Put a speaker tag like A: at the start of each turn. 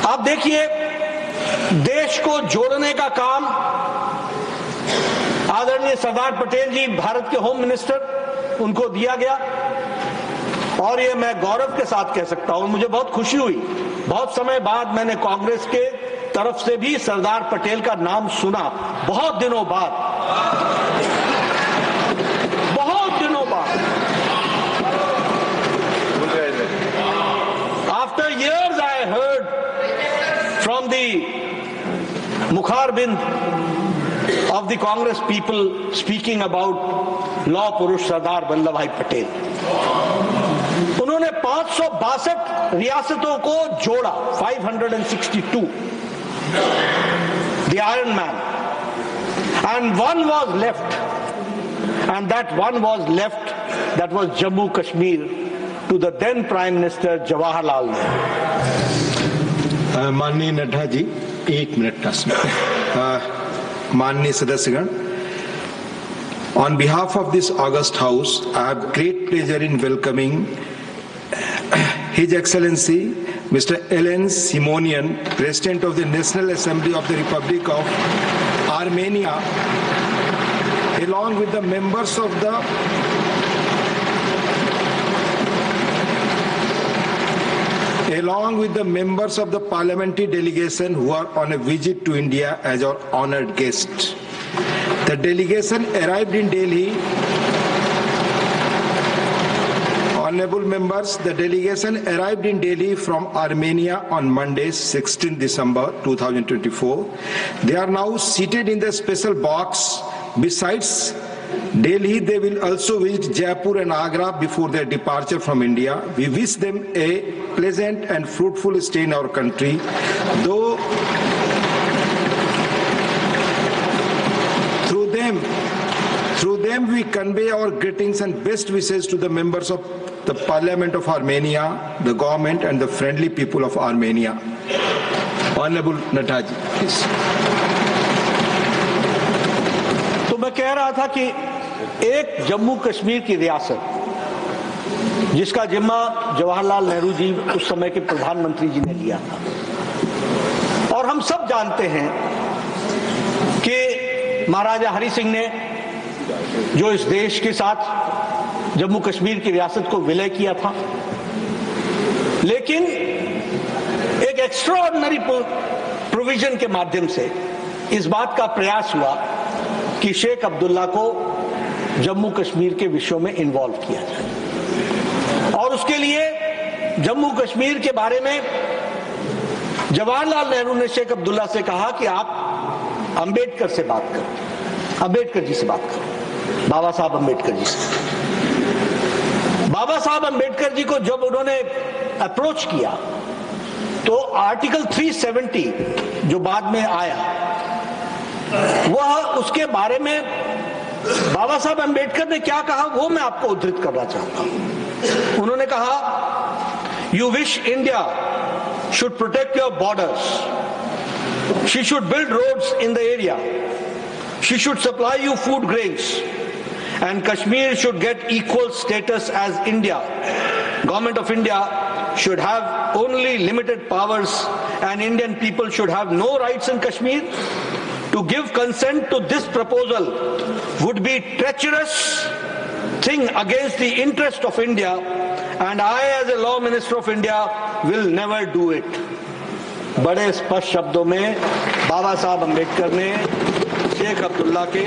A: आप देखिए, देश को जोड़ने का काम आदरणीय सरदार पटेल जी, भारत के होम मिनिस्टर, उनको दिया गया। और ये मैं गौरव के साथ कह सकता हूं, मुझे बहुत खुशी हुई, बहुत समय बाद मैंने कांग्रेस के तरफ से भी सरदार पटेल का नाम सुना, बहुत दिनों बाद, after years I heard from the Mukharbin of the Congress people speaking about Law Purush Sardar Vallabh Bhai Patel. उन्होंने 562 रियासतों को जोड़ा, 562, the Iron Man, and one was left, and that one was left, that was Jammu Kashmir, to the then Prime Minister Jawaharlal Nehru.
B: माननीय Nadda ji, 1 minute माननीय सदस्यगण, on behalf of this august house, I have great pleasure in welcoming His Excellency Mr. Alen Simonian, President of the National Assembly of the Republic of Armenia, along with the members of the parliamentary delegation who are on a visit to India as our honored guest. The delegation arrived in Delhi. Honorable members, the delegation arrived in Delhi from Armenia on Monday, 16 December 2024. They are now seated in the special box. Besides Delhi, they will also visit Jaipur and Agra before their departure from India. We wish them a pleasant and fruitful stay in our country. Though through them we convey our greetings and best wishes to the members of the Parliament of Armenia, the government and the friendly people of Armenia. Honorable Nadda ji, please.
A: तो मैं कह रहा था कि एक जम्मू कश्मीर की रियासत, जिसका जिम्मा जवाहरलाल नेहरू जी, उस समय के प्रधानमंत्री जी ने लिया था, और हम सब जानते हैं कि महाराजा हरि सिंह ने जो इस देश के साथ जम्मू कश्मीर की रियासत को विलय किया था, लेकिन एक एक्स्ट्राऑर्डिनरी प्रोविजन के माध्यम से इस बात का प्रयास हुआ कि शेख अब्दुल्ला को जम्मू कश्मीर के विषयों में इन्वॉल्व किया जाए, और उसके लिए जम्मू कश्मीर के बारे में जवाहरलाल नेहरू ने शेख अब्दुल्ला से कहा कि आप अंबेडकर से बात करो, अंबेडकर जी से बात करो, बाबा साहब अंबेडकर जी से। बाबा साहब अंबेडकर जी को जब उन्होंने अप्रोच किया, तो आर्टिकल 370 जो बाद में आया, वह उसके बारे में बाबा साहब अंबेडकर ने क्या कहा, वो मैं आपको उद्धृत करना चाहता हूं। उन्होंने कहा, you wish India should protect your borders, she should build roads in the area, she should supply you food grains, and Kashmir should get equal status as India. Government of India should have only limited powers and Indian people should have no rights in Kashmir. To give consent to this proposal would be treacherous thing against the interest of India, and I as a law minister of India will never do it. बड़े स्पष्ट शब्दों में बाबा साहब अम्बेडकर ने शेख अब्दुल्ला के